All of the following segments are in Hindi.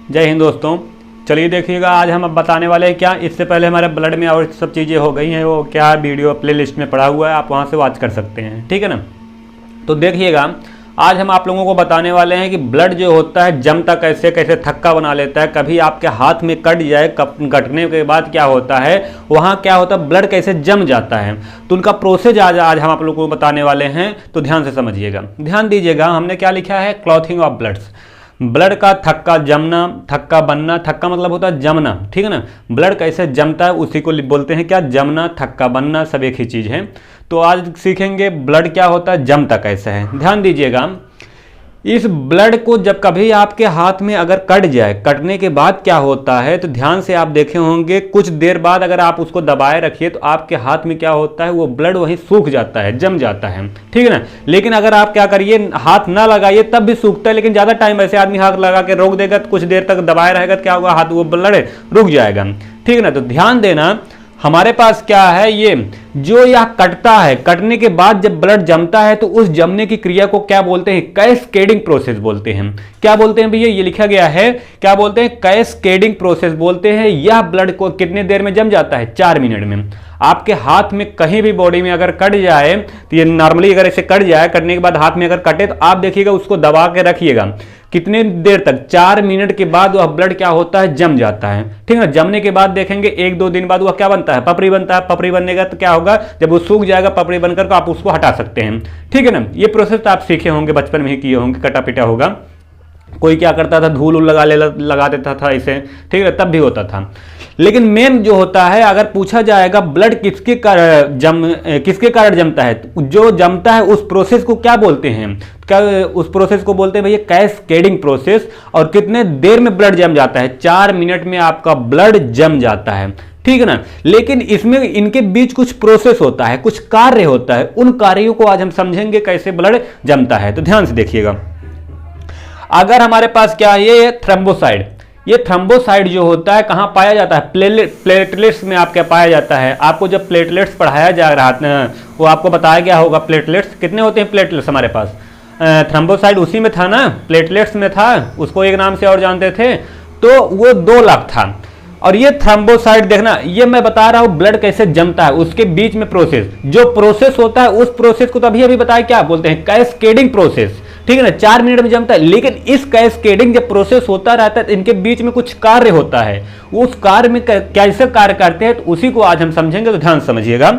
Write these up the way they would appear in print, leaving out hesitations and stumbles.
जय हिंद दोस्तों। चलिए देखिएगा, आज हम अब बताने वाले हैं क्या। इससे पहले हमारे ब्लड में और सब चीज़ें हो गई हैं, वो क्या वीडियो प्ले लिस्ट में पड़ा हुआ है, आप वहाँ से वॉच कर सकते हैं, ठीक है ना। तो देखिएगा, आज हम आप लोगों को बताने वाले हैं कि ब्लड जो होता है जमता कैसे कैसे थक्का बना लेता है। कभी आपके हाथ में कट जाए, कटने के बाद क्या होता है, वहाँ क्या होता है, ब्लड कैसे जम जाता है। तो उनका प्रोसेस आज हम आप लोगों को बताने वाले हैं, तो ध्यान से समझिएगा, ध्यान दीजिएगा। हमने क्या लिखा है, क्लॉथिंग ऑफ ब्लड्स, ब्लड का थक्का जमना, थक्का बनना। थक्का मतलब होता है जमना, ठीक है ना। ब्लड कैसे जमता है उसी को बोलते हैं क्या, जमना, थक्का बनना, सब एक ही चीज़ है। तो आज सीखेंगे ब्लड क्या होता है, जमता कैसे है। ध्यान दीजिएगा, इस ब्लड को जब कभी आपके हाथ में अगर कट जाए, कटने के बाद क्या होता है, तो ध्यान से आप देखे होंगे, कुछ देर बाद अगर आप उसको दबाए रखिए तो आपके हाथ में क्या होता है, वो ब्लड वहीं सूख जाता है, जम जाता है, ठीक है ना। लेकिन अगर आप क्या करिए, हाथ ना लगाइए तब भी सूखता है, लेकिन ज़्यादा टाइम ऐसे आदमी हाथ लगा के रोक देगा तो कुछ देर तक दबाए रहेगा तो क्या होगा, हाथ वो ब्लड रुक जाएगा, ठीक है ना। तो ध्यान देना, हमारे पास क्या है, ये जो यह कटता है, कटने के बाद जब ब्लड जमता है तो उस जमने की क्रिया को क्या बोलते हैं, कैस्केडिंग प्रोसेस बोलते हैं। क्या बोलते हैं भैया, ये लिखा गया है, क्या बोलते हैं, कैस्केडिंग प्रोसेस बोलते हैं। यह ब्लड को कितने देर में जम जाता है, 4 मिनट में। आपके हाथ में कहीं भी बॉडी में अगर कट जाए तो ये नॉर्मली अगर ऐसे कट जाए, कटने के बाद हाथ में अगर कटे तो आप देखिएगा उसको दबा के रखिएगा, कितने देर तक, 4 मिनट के बाद वह ब्लड क्या होता है, जम जाता है, ठीक है ना। जमने के बाद देखेंगे 1-2 दिन बाद वह क्या बनता है, पपड़ी बनता है। पपड़ी बनने का तो क्या होगा, जब वो सूख जाएगा पपड़ी बनकर तो आप उसको हटा सकते हैं, ठीक है ना। ये प्रोसेस तो आप सीखे होंगे, बचपन में ही किए होंगे, कटा पिटा होगा। कोई क्या करता था, धूल लगा देता था इसे, ठीक है, तब भी होता था। लेकिन मेन जो होता है, अगर पूछा जाएगा ब्लड किसके कारण जमता है, तो जो जमता है उस प्रोसेस को क्या बोलते हैं, क्या उस प्रोसेस को बोलते हैं भैया, कैस्केडिंग प्रोसेस। और कितने देर में ब्लड जम जाता है, 4 मिनट में आपका ब्लड जम जाता है, ठीक है ना। लेकिन इसमें इनके बीच कुछ प्रोसेस होता है, कुछ कार्य होता है, उन कार्यों को आज हम समझेंगे कैसे ब्लड जमता है। तो ध्यान से देखिएगा, अगर हमारे पास क्या है, ये थ्रोम्बोसाइड, ये थ्रोम्बोसाइड जो होता है कहाँ पाया जाता है, प्लेटलेट्स में आप क्या पाया जाता है। आपको जब प्लेटलेट्स पढ़ाया जा रहा था वो आपको बताया गया होगा, प्लेटलेट्स कितने होते हैं, प्लेटलेट्स हमारे पास, थ्रोम्बोसाइड उसी में था ना, प्लेटलेट्स में था, उसको एक नाम से और जानते थे, तो वो 2 लाख था। और ये थ्रोम्बोसाइड देखना, ये मैं बता रहा हूं ब्लड कैसे जमता है, उसके बीच में प्रोसेस, जो प्रोसेस होता है उस प्रोसेस को तभी अभी बताया क्या बोलते हैं, कैस्केडिंग प्रोसेस, ठीक है ना। 4 मिनट में जमता है, लेकिन इस कैस्केडिंग जब प्रोसेस होता रहता है तो इनके बीच में कुछ कार्य होता है, उस कार्य में कैसे कार्य करते हैं तो उसी को आज हम समझेंगे। तो ध्यान समझिएगा,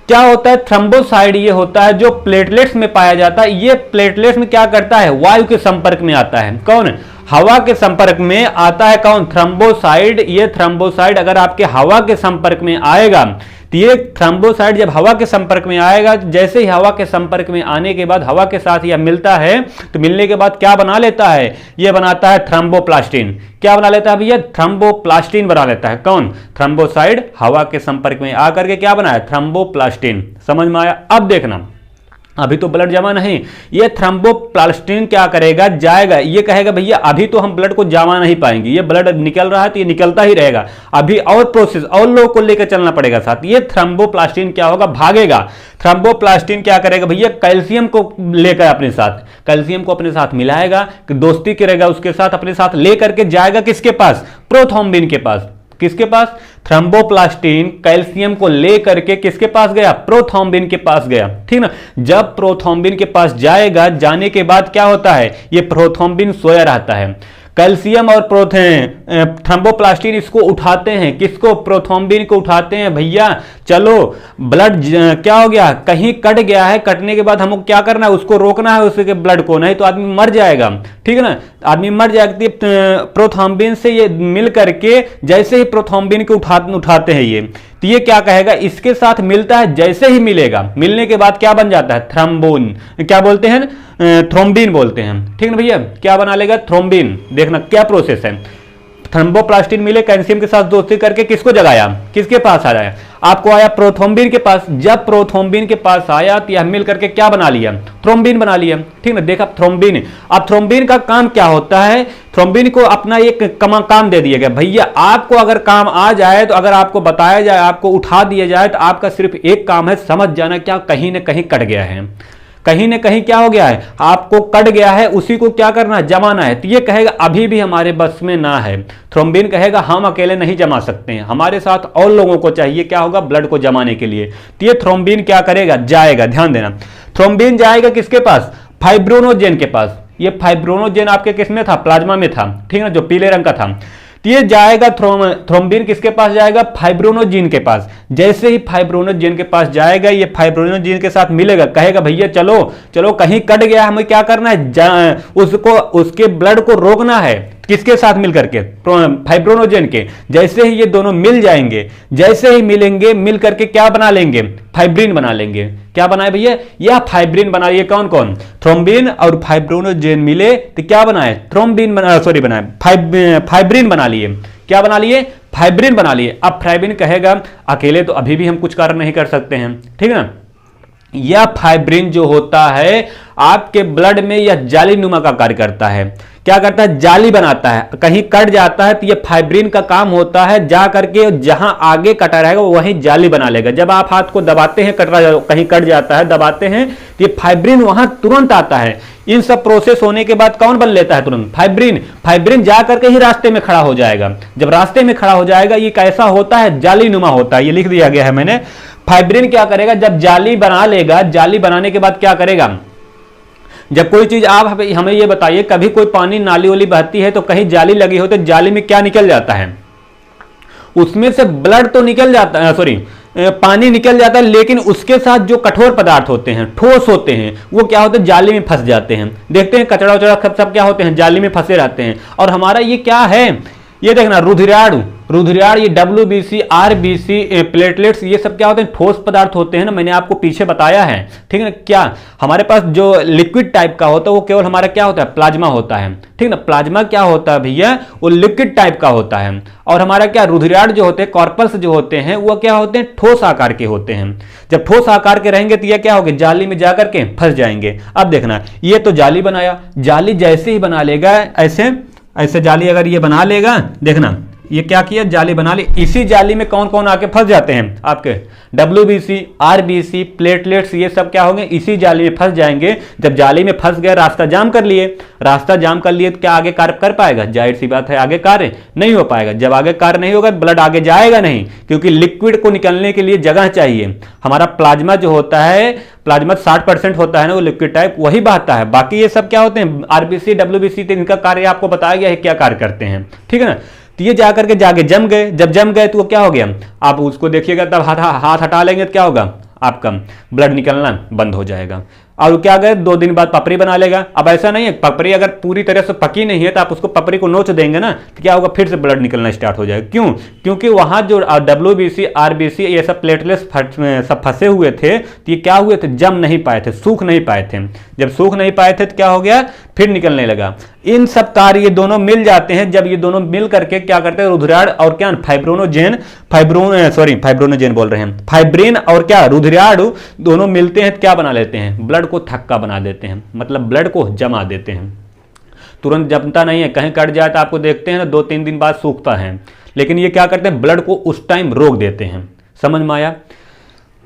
क्या होता है, थ्रोम्बोसाइड ये होता है जो प्लेटलेट्स में पाया जाता है। ये प्लेटलेट्स में क्या करता है, वायु के संपर्क में आता है, कौन, हवा के संपर्क में आता है, कौन, थ्रोम्बोसाइड। ये थ्रोम्बोसाइड अगर आपके हवा के संपर्क में आएगा तो ये थ्रोम्बोसाइड जब हवा के संपर्क में आएगा, जैसे ही हवा के संपर्क में आने के बाद हवा के साथ यह मिलता है, तो मिलने के बाद क्या बना लेता है, ये बनाता है थ्रोम्बोप्लास्टिन। क्या बना लेता है भैया, थ्रोम्बोप्लास्टिन बना लेता है, कौन, थ्रोम्बोसाइड हवा के संपर्क में आकर के क्या बना है, थ्रोम्बोप्लास्टिन। समझ में आया। अब देखना, अभी तो ब्लड जमा नहीं, ये थ्रोम्बोप्लास्टिन क्या करेगा, जाएगा, ये कहेगा भैया अभी तो हम ब्लड को जमा नहीं पाएंगे, ये ब्लड निकल रहा है तो ये निकलता ही रहेगा, अभी और प्रोसेस और लोगों को लेकर चलना पड़ेगा साथ। ये थ्रोम्बोप्लास्टिन क्या होगा, भागेगा। थ्रोम्बोप्लास्टिन क्या करेगा भैया, कैल्शियम को लेकर अपने साथ, कैल्शियम को अपने साथ मिलाएगा, दोस्ती करेगा उसके साथ, अपने साथ लेकर के जाएगा किसके पास, प्रोथ्रोम्बिन के पास। किसके पास, थ्रोम्बोप्लास्टिन कैल्शियम को लेकर के किसके पास गया, प्रोथ्रोम्बिन के पास गया, ठीक ना। जब प्रोथ्रोम्बिन के पास जाएगा, जाने के बाद क्या होता है, ये प्रोथ्रोम्बिन सोया रहता है, कैल्शियम और थ्रोम्बोप्लास्टिन इसको उठाते हैं, किसको, प्रोथ्रोम्बिन को उठाते हैं। भैया चलो ब्लड क्या हो गया, कहीं कट गया है, कटने के बाद हमको क्या करना है, उसको रोकना है उसके ब्लड को, नहीं तो आदमी मर जाएगा, ठीक है ना, आदमी मर जाएगा। प्रोथ्रोम्बिन से ये मिल करके, जैसे ही प्रोथ्रोम्बिन को उठाते हैं ये, तो ये क्या कहेगा, इसके साथ मिलता है, जैसे ही मिलेगा, मिलने के बाद क्या बन जाता है, थ्रोम्बोन, क्या बोलते हैं, थ्रोम्बिन बोलते हैं, ठीक है ना भैया। क्या बना लेगा, थ्रोम्बिन। देखना क्या प्रोसेस है, थ्रोम्बोप्लास्टिन मिले, कैल्शियम के साथ दोस्ती करके किसको जगाया, किसके पास आ रहा है, आपको आया प्रोथ्रोम्बिन के पास। जब प्रोथ्रोम्बिन के पास आया तो यह मिल करके क्या बना लिया, थ्रोम्बिन बना लिया, ठीक ना। देखा थ्रोम्बिन, अब थ्रोम्बिन का काम क्या होता है, थ्रोम्बिन को अपना एक काम दे दिया गया, भैया आपको अगर काम आ जाए, तो अगर आपको बताया जाए, आपको उठा दिया जाए, तो आपका सिर्फ एक काम है, समझ जाना क्या कहीं ना कहीं कट गया है, कहीं ना कहीं क्या हो गया है, आपको कट गया है, उसी को क्या करना है, जमाना है। तो ये कहेगा अभी भी हमारे बस में ना है। थ्रोम्बिन कहेगा हम अकेले नहीं जमा सकते हैं, हमारे साथ और लोगों को चाहिए, क्या होगा, ब्लड को जमाने के लिए। तो ये थ्रोम्बिन क्या करेगा, जाएगा। ध्यान देना, थ्रोम्बिन जाएगा किसके पास, फाइब्रोनोजेन के पास। ये फाइब्रोनोजेन आपके किस में था, प्लाज्मा में था, ठीक है, जो पीले रंग का था। तो ये जाएगा थ्रोम्बिन किसके पास जाएगा, फाइब्रोनोजीन के पास। जैसे ही फाइब्रोनोजीन के पास जाएगा, ये फाइब्रोनोजीन के साथ मिलेगा, कहेगा भैया चलो चलो, कहीं कट गया, हमें क्या करना है, उसको, उसके ब्लड को रोकना है। किसके साथ मिलकर के, फाइब्रोनोजेन के। जैसे ही ये दोनों मिल जाएंगे, जैसे ही मिलेंगे, मिल करके क्या बना लेंगे, फाइब्रिन बना लेंगे। क्या बनाए भैया, यह फाइब्रिन बनाए। ये कौन कौन, थ्रोम्बिन और फाइब्रोनोजेन मिले तो क्या बनाए, थ्रोम्बिन बना, सॉरी बनाए, फाइब्रिन बना लिए। क्या बना लिए, फाइब्रिन बना लिए। अब फाइब्रिन कहेगा अकेले तो अभी भी हम कुछ कार्य नहीं कर सकते हैं, ठीक है ना। यह फाइब्रिन जो होता है आपके ब्लड में, यह जाली नुमा का कार्य करता है। क्या करता है, जाली बनाता है। कहीं कट जाता है तो यह फाइब्रिन का काम होता है, जा करके जहां आगे कटा रहेगा वहीं जाली बना लेगा। जब आप हाथ को दबाते हैं, कहीं कट जाता है, दबाते हैं तो ये फाइब्रिन वहां तुरंत आता है। इन सब प्रोसेस होने के बाद कौन बन लेता है तुरंत, फाइब्रिन। फाइब्रिन जा करके ही रास्ते में खड़ा हो जाएगा। जब रास्ते में खड़ा हो जाएगा, ये कैसा होता है, जाली नुमा होता है। ये लिख दिया गया है मैंने। फाइब्रिन क्या करेगा, जब जाली बना लेगा, जाली बनाने के बाद क्या करेगा, जब कोई चीज, आप हमें ये बताइए, कभी कोई पानी नाली वाली बहती है तो कहीं जाली लगी हो तो जाली में क्या निकल जाता है, उसमें से ब्लड तो निकल जाता है, सॉरी पानी निकल जाता है, लेकिन उसके साथ जो कठोर पदार्थ होते हैं, ठोस होते हैं, वो क्या होते हैं, जाली में फंस जाते हैं। देखते हैं कचरा वचड़ा सब क्या होते हैं, जाली में फंसे रहते हैं। और हमारा ये क्या है, ये देखना, रुधिराणु, ये WBC, RBC, प्लेटलेट्स, ये सब क्या होते हैं, ठोस पदार्थ होते हैं ना। मैंने आपको पीछे बताया है, ठीक है ना। क्या हमारे पास जो लिक्विड टाइप का होता है वो केवल हमारा क्या होता है, प्लाज्मा होता है, ठीक ना। प्लाज्मा क्या होता है भैया, वो लिक्विड टाइप का होता है। और हमारा क्या, रुधिराणु जो होते हैं, कॉर्पस जो होते हैं, वो क्या होते हैं, ठोस आकार के होते हैं। जब ठोस आकार के रहेंगे तो ये क्या होगा, जाली में जाकर के फंस जाएंगे। अब देखना, ये तो जाली बनाया, जाली जैसे ही बना लेगा, ऐसे जाली अगर ये बना लेगा, देखना ये क्या किया, जाली बना ली। इसी जाली में कौन कौन आके फंस जाते हैं, आपके WBC, RBC, प्लेटलेट्स, ये सब क्या होंगे, इसी जाली में फंस जाएंगे। जब जाली में फंस गए, रास्ता जाम कर लिए, तो क्या आगे कार्य कर पाएगा, जाहिर सी बात है आगे कार्य नहीं हो पाएगा। जब आगे कार्य नहीं होगा, ब्लड आगे जाएगा नहीं, क्योंकि लिक्विड को निकलने के लिए जगह चाहिए। हमारा प्लाज्मा जो होता है, प्लाज्मा 60% होता है ना, वो लिक्विड टाइप, वही बहता है। बाकी ये सब क्या होते हैं, RBC, WBC, तो इनका कार्य आपको बताया गया है क्या कार्य करते हैं, ठीक है ना। तो ये जाकर के जाके जम गए, जब जम गए तो वो क्या हो गया, आप उसको देखिएगा, तब हाथ हटा लेंगे तो क्या होगा, आपका ब्लड निकलना बंद हो जाएगा। और क्या गए, 2 दिन बाद पपड़ी बना लेगा। अब ऐसा नहीं है, पपड़ी अगर पूरी तरह से पकी नहीं है तो आप उसको पपड़ी को नोच देंगे ना, तो क्या होगा, फिर से ब्लड निकलना स्टार्ट हो जाएगा। क्यों, क्योंकि वहां जो WBC, RBC, ये सब प्लेटलेट्स सब फंसे हुए थे, तो ये क्या हुए थे, जम नहीं पाए थे, सूख नहीं पाए थे। जब सूख नहीं पाए थे तो क्या हो गया, फिर निकलने लगा। इन सब कार्य ये दोनों मिल जाते हैं। जब ये दोनों मिल करके क्या करते हैं, रुधिराणु और क्या, फाइब्रोनोजेन बोल रहे हैं, फाइब्रिन और क्या, रुधिराणु दोनों मिलते हैं, क्या बना लेते हैं, ब्लड को थक्का बना देते हैं, मतलब ब्लड को जमा देते हैं। तुरंत जमता नहीं है, कहीं कट जाए तो आपको देखते हैं ना 2-3 दिन बाद सूखता है, लेकिन ये क्या करते हैं, ब्लड को उस टाइम रोक देते हैं। समझ में आया।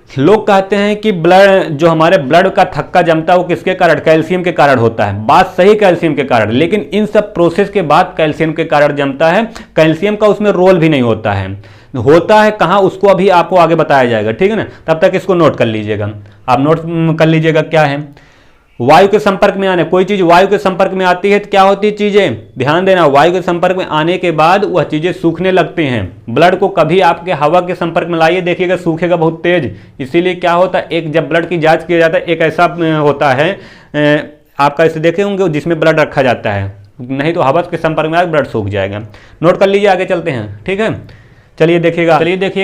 लोग कहते हैं कि ब्लड, जो हमारे ब्लड का थक्का जमता है वो किसके कारण, कैल्शियम के कारण होता है। बात सही, कैल्शियम के कारण, लेकिन इन सब प्रोसेस के बाद कैल्शियम के कारण जमता है। कैल्शियम का उसमें रोल भी नहीं होता है। होता है कहाँ, उसको अभी आपको आगे बताया जाएगा, ठीक है ना। तब तक इसको नोट कर लीजिएगा, आप नोट कर लीजिएगा। क्या है, वायु के संपर्क में आने, कोई चीज वायु के संपर्क में आती है तो क्या होती है चीजें, ध्यान देना, वायु के संपर्क में आने के बाद वह चीजें सूखने लगती हैं। ब्लड को कभी आपके हवा के संपर्क में लाइए, देखिएगा सूखेगा बहुत तेज। इसीलिए क्या होता है, एक जब ब्लड की जांच किया जाता है, एक ऐसा होता है, आपका इसे देखे होंगे, जिसमें ब्लड रखा जाता है, नहीं तो हवा के संपर्क में आकर ब्लड सूख जाएगा। नोट कर लीजिए, आगे चलते हैं, ठीक है। चलिए देखिएगा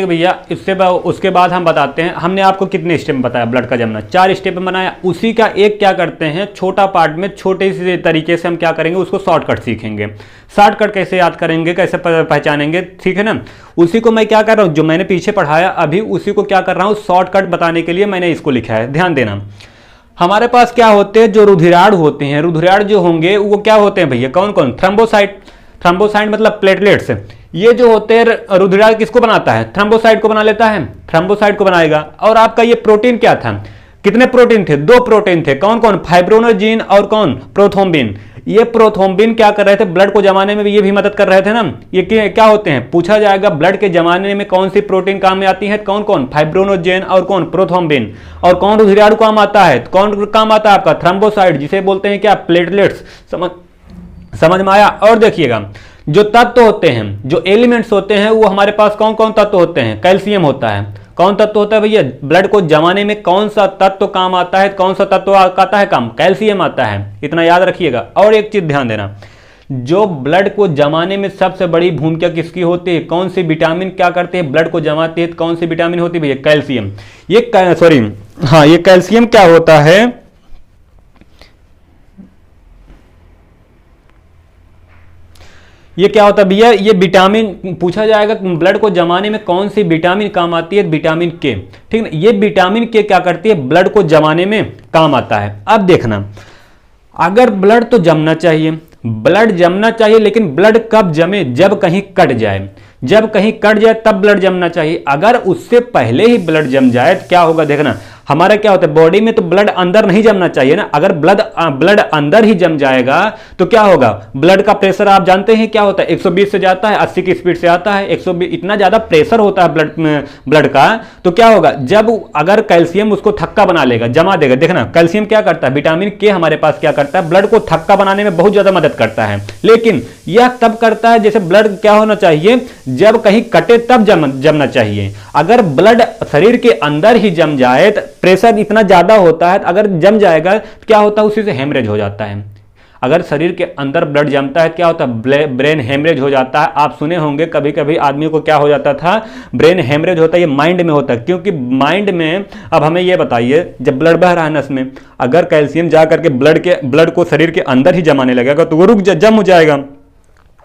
भैया, उसके बाद हम बताते हैं, हमने आपको कितने स्टेप में बताया ब्लड का जमना, 4 स्टेप में बनाया। उसी का एक क्या करते हैं, छोटा पार्ट में छोटे से तरीके से हम क्या करेंगे, उसको शॉर्टकट सीखेंगे। शॉर्टकट कैसे याद करेंगे, कैसे पहचानेंगे, ठीक है ना। उसी को मैं क्या कर रहा हूँ, जो मैंने पीछे पढ़ाया अभी, उसी को क्या कर रहा हूँ, शॉर्टकट बताने के लिए मैंने इसको लिखा है। ध्यान देना, हमारे पास क्या होते हैं, जो रुधिराणु होते हैं, रुधिराणु जो होंगे वो क्या होते हैं भैया, कौन कौन, थ्रोम्बोसाइट मतलब प्लेटलेट्स। ये जो होते हैं, रुधिराणु किसको बनाता है, थ्रोम्बोसाइट को बना लेता है, थ्रोम्बोसाइट को बनाएगा। और आपका ये प्रोटीन क्या था, कितने प्रोटीन थे? 2 प्रोटीन थे। कौन कौन? फाइब्रोनोजिन और कौन? प्रोथ्रोम्बिन। ये प्रोथ्रोम्बिन क्या कर रहे थे? ब्लड को जमाने में भी ये भी मदद कर रहे थे ना। ये क्या होते हैं? पूछा जाएगा ब्लड के जमाने में कौन सी प्रोटीन काम में आती है? कौन कौन? फाइब्रोनोजिन और कौन? प्रोथ्रोम्बिन। और कौन रुधिराणु काम आता है? कौन काम आता है आपका? थ्रोम्बोसाइट, जिसे बोलते हैं क्या? प्लेटलेट्स। समझ में आया? और देखिएगा जो तत्व होते हैं, जो एलिमेंट्स होते हैं, वो हमारे पास कौन कौन तत्व होते हैं? कैल्शियम होता है। कौन तत्व होता है भैया? ब्लड को जमाने में कौन सा तत्व काम आता है? कौन सा तत्व आता है काम? कैल्शियम आता है। इतना याद रखिएगा। और एक चीज ध्यान देना, जो ब्लड को जमाने में सबसे बड़ी भूमिका किसकी होती है? कौन सी विटामिन क्या करते हैं? ब्लड को जमाते हैं। कौन सी विटामिन होती है भैया? कैल्शियम। ये कैल्शियम क्या होता है? ये क्या होता है भैया? ये विटामिन पूछा जाएगा ब्लड को जमाने में कौन सी विटामिन काम आती है? विटामिन के। ठीक ना। ये विटामिन के क्या करती है? ब्लड को जमाने में काम आता है। अब देखना, अगर ब्लड तो जमना चाहिए, ब्लड जमना चाहिए, लेकिन ब्लड कब जमे? जब कहीं कट जाए। जब कहीं कट जाए तब ब्लड जमना चाहिए। अगर उससे पहले ही ब्लड जम जाए तो क्या होगा? देखना, हमारा क्या होता है बॉडी में, तो ब्लड अंदर नहीं जमना चाहिए ना। अगर ब्लड अंदर ही जम जाएगा तो क्या होगा? ब्लड का प्रेशर आप जानते हैं क्या होता है? 120 से जाता है, 80 की स्पीड से आता है 120। इतना ज्यादा प्रेशर होता है ब्लड का। तो क्या होगा? जब अगर कैल्शियम उसको थक्का बना लेगा, जमा देगा। देखना, कैल्शियम क्या करता है? विटामिन के हमारे पास क्या करता है? ब्लड को थक्का बनाने में बहुत ज्यादा मदद करता है। लेकिन यह तब करता है जैसे ब्लड क्या होना चाहिए? जब कहीं कटे तब जमना चाहिए। अगर ब्लड शरीर के अंदर ही जम जाए, प्रेशर इतना ज्यादा होता है, अगर जम जाएगा तो क्या होता है? उसी से हेमरेज हो जाता है। अगर शरीर के अंदर ब्लड जमता है क्या होता है? ब्रेन हेमरेज हो जाता है। आप सुने होंगे कभी कभी आदमी को क्या हो जाता था? ब्रेन हेमरेज होता है। ये माइंड में होता है, क्योंकि माइंड में, अब हमें ये बताइए, जब ब्लड बह रहा है नस में, अगर कैल्शियम जा करके ब्लड को शरीर के अंदर ही जमाने लगेगा तो वो जम हो जाएगा।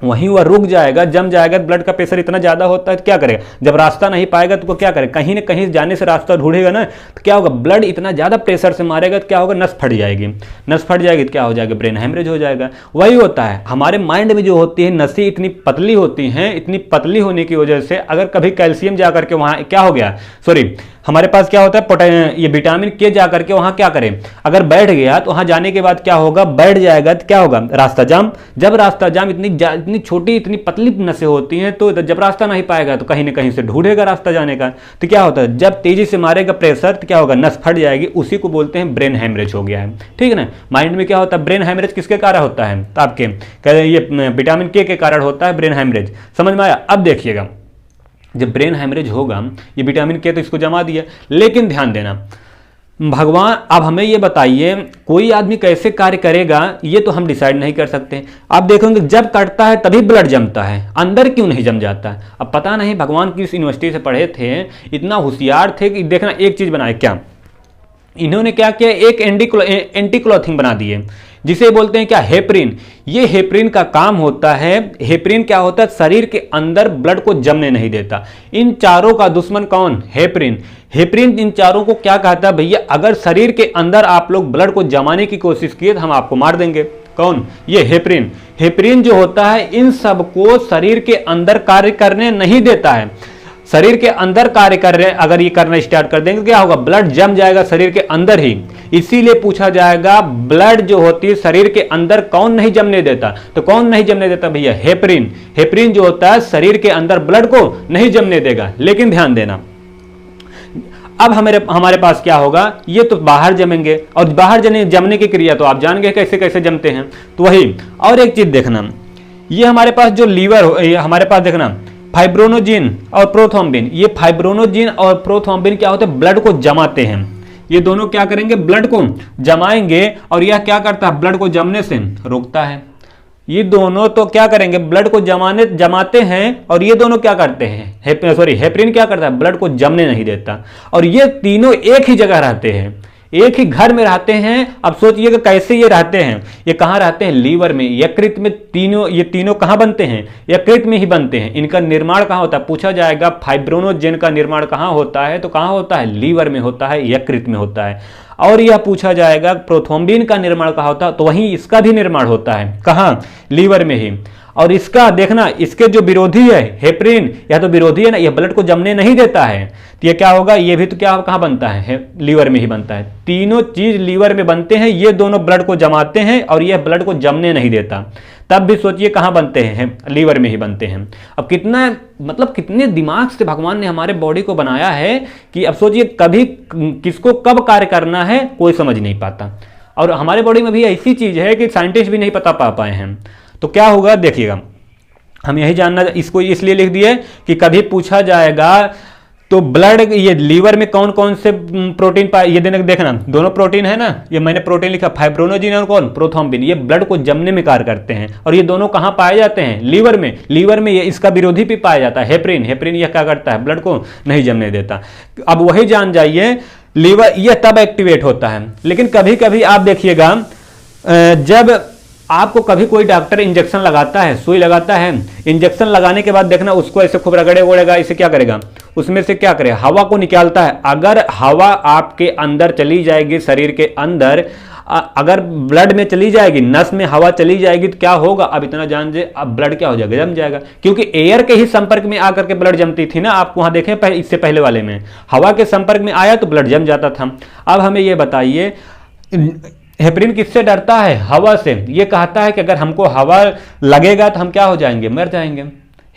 वहीं वह रुक जाएगा, जम जाएगा। ब्लड का प्रेशर इतना ज्यादा होता है तो क्या करेगा? जब रास्ता नहीं पाएगा तो क्या करेगा? कहीं ना कहीं जाने से रास्ता ढूंढेगा ना, तो क्या होगा? ब्लड इतना ज्यादा प्रेशर से मारेगा तो क्या होगा? नस फट जाएगी। नस फट जाएगी तो क्या हो जाएगा? ब्रेन हेमरेज हो जाएगा। वही होता है हमारे माइंड में जो होती है, नसें इतनी पतली होती हैं। इतनी पतली होने की वजह से अगर कभी कैल्शियम जा करके वहां क्या हो गया, हमारे पास क्या होता है? ये विटामिन के जा करके वहां क्या करें? अगर बैठ गया तो वहां जाने के बाद क्या होगा? बैठ जाएगा तो क्या होगा? रास्ता जाम। जब रास्ता जाम, इतनी छोटी इतनी पतली नसें होती हैं, तो जब रास्ता नहीं पाएगा तो कहीं ना कहीं से ढूंढेगा रास्ता जाने का। तो क्या होता है? जब तेजी से मारेगा प्रेशर तो क्या होगा? नस फट जाएगी। उसी को बोलते हैं ब्रेन हेमरेज हो गया है। ठीक है ना। माइंड में क्या होता है? ब्रेन हेमरेज किसके कारण होता है? तो आपके ये विटामिन के कारण होता है ब्रेन हेमरेज। समझ में आया? अब देखिएगा, जब ब्रेन हेमरेज होगा, ये विटामिन के तो इसको जमा दिया, लेकिन ध्यान देना भगवान, अब हमें ये बताइए कोई आदमी कैसे कार्य करेगा ये तो हम डिसाइड नहीं कर सकते। आप देखोगे जब कटता है तभी ब्लड जमता है, अंदर क्यों नहीं जम जाता है? अब पता नहीं भगवान किस यूनिवर्सिटी से पढ़े थे, इतना होशियार थे कि देखना एक चीज बनाए क्या, इन्होंने क्या किया? एक एंटी क्लॉथिंग बना दिए जिसे बोलते हैं क्या? हेपरिन। ये हेपरिन का काम होता है, हेपरिन क्या होता है? शरीर के अंदर ब्लड को जमने नहीं देता। इन चारों का दुश्मन कौन? हेपरिन। हेपरिन इन चारों को क्या कहता है? भैया अगर शरीर के अंदर आप लोग ब्लड को जमाने की कोशिश किए तो हम आपको मार देंगे। कौन? ये हेपरिन। हेपरिन जो होता है इन सबको शरीर के अंदर कार्य करने नहीं देता है। शरीर के अंदर कार्य कर रहे, अगर ये करना स्टार्ट कर देंगे क्या होगा? ब्लड जम जाएगा शरीर के अंदर ही। इसीलिए पूछा जाएगा ब्लड जो होती है शरीर के अंदर कौन नहीं जमने देता? तो कौन नहीं जमने देता भैया? हेपरिन। हेपरिन जो होता है शरीर के अंदर ब्लड को नहीं जमने देगा। लेकिन ध्यान देना, अब हमारे पास क्या होगा? ये तो बाहर जमेंगे, और बाहर जमने की क्रिया तो आप जान गए कैसे कैसे जमते हैं। तो वही, और एक चीज देखना, ये हमारे पास जो लीवर, हमारे पास देखना फाइब्रोनोजिन और प्रोथ्रोम्बिन, ये फाइब्रोनोजिन और प्रोथ्रोम्बिन क्या होते हैं? ब्लड को जमाते हैं। ये दोनों क्या करेंगे? ब्लड को जमाएंगे, और यह क्या करता है? ब्लड को जमने से रोकता है। ये दोनों तो क्या करेंगे? ब्लड को जमाते हैं, और ये दोनों क्या करते हैं? हेपरिन क्या करता है? ब्लड को जमने नहीं देता। और ये तीनों एक ही जगह रहते हैं, एक ही घर में रहते हैं। अब सोचिएगा कैसे ये रहते हैं। ये कहां रहते हैं? लीवर में, यकृत में। ये तीनों कहां बनते हैं? यकृत में ही बनते हैं। इनका निर्माण कहां होता है? पूछा जाएगा फाइब्रोनोजेन का निर्माण कहां होता है? तो कहां होता है? लीवर में होता है, यकृत में होता है। और यह पूछा जाएगा प्रोथ्रोम्बिन का निर्माण कहां होता है? तो वहीं इसका भी निर्माण होता है। कहां? लीवर में ही। और इसका देखना, इसके जो विरोधी है हेपरिन, यह तो विरोधी है ना, यह ब्लड को जमने नहीं देता है। तो ये क्या होगा, ये भी तो क्या कहाँ बनता है, लीवर में ही बनता है। तीनों चीज लीवर में बनते हैं, ये दोनों ब्लड को जमाते हैं और ये ब्लड को जमने नहीं देता। तब भी सोचिए कहाँ बनते हैं, लीवर में ही बनते हैं। अब कितना मतलब कितने दिमाग से भगवान ने हमारे बॉडी को बनाया है कि अब सोचिए कभी किसको कब कार्य करना है कोई समझ नहीं पाता। और हमारे बॉडी में भी ऐसी चीज है कि साइंटिस्ट भी नहीं पता पा पाए हैं। तो क्या होगा देखिएगा, हम यही जानना, इसको इसलिए लिख दिए कि कभी पूछा जाएगा तो ब्लड, ये लीवर में कौन कौन से प्रोटीन पाए, ये देखना दोनों प्रोटीन है ना, ये मैंने प्रोटीन लिखा फाइब्रोनोजिन और कौन प्रोथ्रोम्बिन, ये ब्लड को जमने में कार्य करते हैं। और ये दोनों कहाँ पाए जाते हैं, लीवर में। लीवर में ये इसका विरोधी भी पाया जाता है, हेपरिन। हेपरिन यह क्या करता है, ब्लड को नहीं जमने देता। अब वही जान जाइए, लीवर यह तब एक्टिवेट होता है। लेकिन कभी कभी आप देखिएगा, जब आपको कभी कोई डॉक्टर इंजेक्शन लगाता है, सुई लगाता है, इंजेक्शन लगाने के बाद देखना उसको ऐसे खूब रगड़े उड़ेगा, इसे क्या करेगा, उसमें से क्या करे, हवा को निकालता है। अगर हवा आपके अंदर चली जाएगी, शरीर के अंदर अगर ब्लड में चली जाएगी, नस में हवा चली जाएगी तो क्या होगा, अब इतना जान जाए, अब ब्लड क्या हो जाएगा, जम जाएगा। क्योंकि एयर के ही संपर्क में आकर के ब्लड जमती थी ना, आप वहां देखें इससे पहले वाले में हवा के संपर्क में आया तो ब्लड जम जाता था। अब हमें यह बताइए, हेपरिन किससे डरता है, हवा से। ये कहता है कि अगर हमको हवा लगेगा तो हम क्या हो जाएंगे, मर जाएंगे।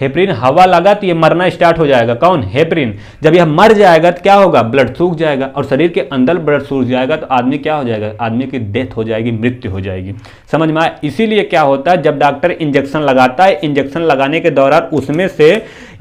हेपरिन हवा लगा तो ये मरना स्टार्ट हो जाएगा, कौन, हेपरिन। जब यह मर जाएगा तो क्या होगा, ब्लड सूख जाएगा और शरीर के अंदर ब्लड सूख जाएगा तो आदमी क्या हो जाएगा, आदमी की डेथ हो जाएगी, मृत्यु हो जाएगी। समझ में आया। इसीलिए क्या होता है, जब डॉक्टर इंजेक्शन लगाता है, इंजेक्शन लगाने के दौरान उसमें से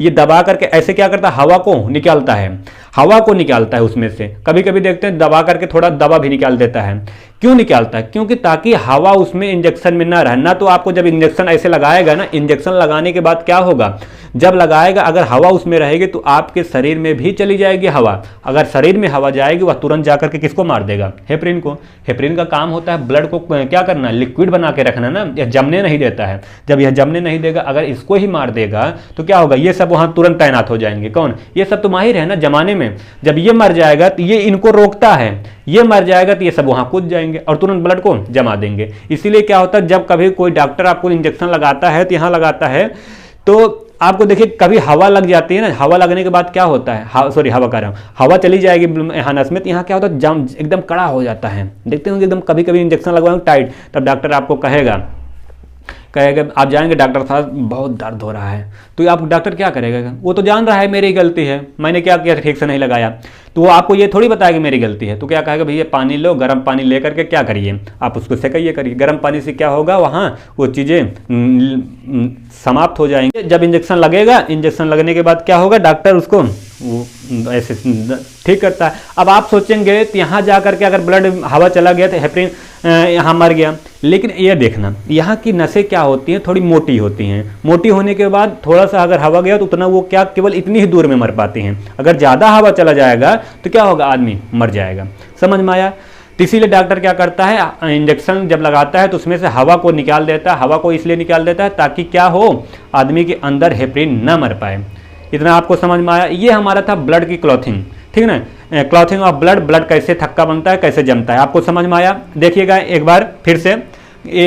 ये दबा करके ऐसे क्या करता है, हवा को निकालता है, हवा को निकालता है उसमें से। कभी कभी देखते हैं दबा करके थोड़ा दवा भी निकाल देता है। क्यों निकालता है, क्योंकि ताकि हवा उसमें इंजेक्शन में ना रहे ना। तो आपको जब इंजेक्शन ऐसे लगाएगा ना, इंजेक्शन लगाने के बाद क्या होगा, जब लगाएगा अगर हवा उसमें रहेगी तो आपके शरीर में भी चली जाएगी हवा। अगर शरीर में हवा जाएगी वह तुरंत जाकर के किसको मार देगा, हेपरिन को। हेपरिन का काम होता है ब्लड को क्या करना, लिक्विड बना के रखना ना, यह जमने नहीं देता है। जब यह जमने नहीं देगा, अगर इसको ही मार देगा तो क्या होगा, ये सब वहां तुरंत तैनात हो जाएंगे। कौन, ये सब तो माहिर है ना जमाने में। जब ये मर जाएगा तो ये इनको रोकता है, ये मर जाएगा तो ये सब वहां कूद जाएंगे और तुरंत ब्लड को जमा देंगे। इसीलिए क्या होता है, जब कभी कोई डॉक्टर आपको इंजेक्शन लगाता है तो यहां लगाता है तो आपको देखिए कभी हवा लग जाती है ना, हवा लगने के बाद क्या होता है, हवा कह रहा हूं, हवा चली जाएगी यहाँ नस में तो यहाँ क्या होता है, जाम एकदम कड़ा हो जाता है। देखते होंगे एकदम कभी कभी इंजेक्शन लगवाएंगे टाइट, तब डॉक्टर आपको कहेगा आप जाएंगे, डॉक्टर साहब बहुत दर्द हो रहा है। तो आप डॉक्टर क्या करेगा, वो तो जान रहा है मेरी गलती है, मैंने क्या किया, ठीक से नहीं लगाया। तो वो आपको ये थोड़ी बताएगा मेरी गलती है। तो क्या कहेगा, भैया पानी लो, गर्म पानी ले करके क्या करिए, आप उसको सेकइए करिए। गर्म पानी से क्या होगा, वहाँ वो चीज़ें समाप्त हो जाएंगे। जब इंजेक्शन लगेगा, इंजेक्शन लगने के बाद क्या होगा, डॉक्टर उसको वो ऐसे ठीक करता है। अब आप सोचेंगे तो यहाँ जा करके अगर ब्लड हवा चला गया तो हेपरिन यहाँ मर गया। लेकिन ये देखना, यहाँ की नसें क्या होती हैं, थोड़ी मोटी होती हैं। मोटी होने के बाद थोड़ा सा अगर हवा गया तो उतना वो क्या केवल इतनी ही दूर में मर पाती हैं। अगर ज़्यादा हवा चला जाएगा तो क्या होगा, आदमी मर जाएगा। समझ में आया। तो इसीलिए डॉक्टर क्या करता है, इंजेक्शन जब लगाता है तो उसमें से हवा को निकाल देता है। हवा को इसलिए निकाल देता है ताकि क्या हो, आदमी के अंदर हेपरिन न मर पाए। इतना आपको समझ में आया। ये हमारा था ब्लड की क्लॉथिंग, ठीक है ना, क्लॉथिंग ऑफ ब्लड। ब्लड कैसे थक्का बनता है, कैसे जमता है, आपको समझ में आया। देखिएगा एक बार फिर से,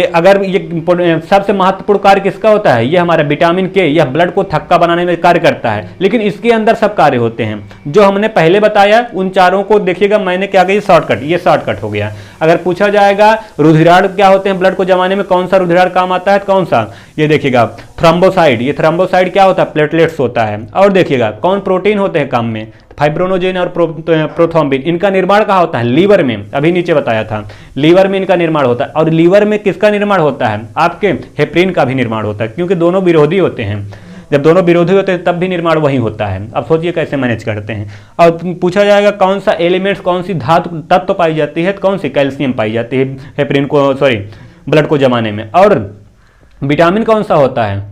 अगर ये सबसे महत्वपूर्ण कार्य किसका होता है, ये हमारा विटामिन के, यह ब्लड को थक्का बनाने में कार्य करता है। लेकिन इसके अंदर सब कार्य होते हैं जो हमने पहले बताया, उन चारों को देखिएगा। मैंने क्या किया, शॉर्टकट, ये शॉर्टकट हो गया। अगर पूछा जाएगा रुधिराण क्या होते हैं ब्लड को जमाने में, कौन सा रुधिराण काम आता है, कौन सा, ये देखिएगा थ्रोम्बोसाइड। ये थ्रोम्बोसाइड क्या होता है, प्लेटलेट्स होता है। और देखिएगा कौन प्रोटीन होते हैं काम में, फाइब्रोनोजेन और प्रोथ्रोम्बिन। इनका निर्माण कहाँ होता है, लीवर में। अभी नीचे बताया था, लीवर में इनका निर्माण होता है। और लीवर में किसका निर्माण होता है, आपके हेपरिन का भी निर्माण होता है, क्योंकि दोनों विरोधी होते हैं। जब दोनों विरोधी होते हैं तब भी निर्माण वही होता है। अब सोचिए कैसे मैनेज करते हैं। और पूछा जाएगा कौन सा एलिमेंट्स, कौन सी धातु तत्व पाई जाती है, कौन सी, कैल्शियम पाई जाती है हेपरिन को, ब्लड को जमाने में। और विटामिन कौन सा होता है,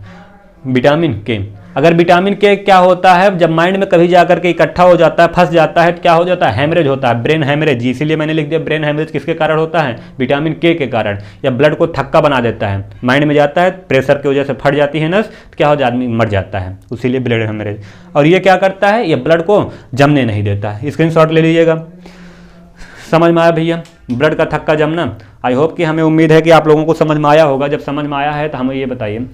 विटामिन के। अगर विटामिन के क्या होता है, जब माइंड में कभी जाकर के इकट्ठा हो जाता है, फंस जाता है, तो क्या हो जाता है, हेमरेज होता है, ब्रेन हेमरेज। इसीलिए मैंने लिख दिया ब्रेन हेमरेज किसके कारण होता है, विटामिन के कारण। या ब्लड को थक्का बना देता है, माइंड में जाता है, प्रेशर की वजह से फट जाती है नस, तो क्या हो जाता है, आदमी मर जाता है। उसीलिए ब्लड हेमरेज। और ये क्या करता है, ये ब्लड को जमने नहीं देता है। स्क्रीनशॉट ले लीजिएगा। समझ में आया भैया, ब्लड का थक्का जमना। आई होप कि, हमें उम्मीद है कि आप लोगों को समझ में आया होगा। जब समझ में आया है तो हमें ये बताइए,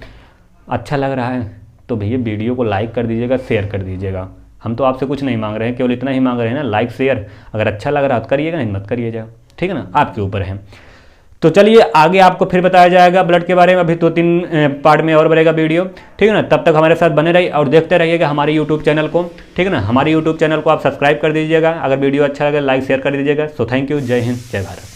अच्छा लग रहा है तो भैया वीडियो को लाइक कर दीजिएगा, शेयर कर दीजिएगा। हम तो आपसे कुछ नहीं मांग रहे हैं, केवल इतना ही मांग रहे हैं ना, लाइक शेयर। अगर अच्छा लग रहा है तो करिएगा, नहीं मत करिए जाओ, ठीक है ना, आपके ऊपर है। तो चलिए आगे आपको फिर बताया जाएगा ब्लड के बारे में, अभी 2-3 पार्ट में और बनेगा वीडियो, ठीक है ना। तब तक हमारे साथ बने रहिए और देखते रहिएगा हमारे यूट्यूब चैनल को, ठीक है ना। हमारे यूट्यूब चैनल को आप सब्सक्राइब कर दीजिएगा, अगर वीडियो अच्छा लगे लाइक शेयर कर दीजिएगा। सो थैंक यू, जय हिंद, जय भारत।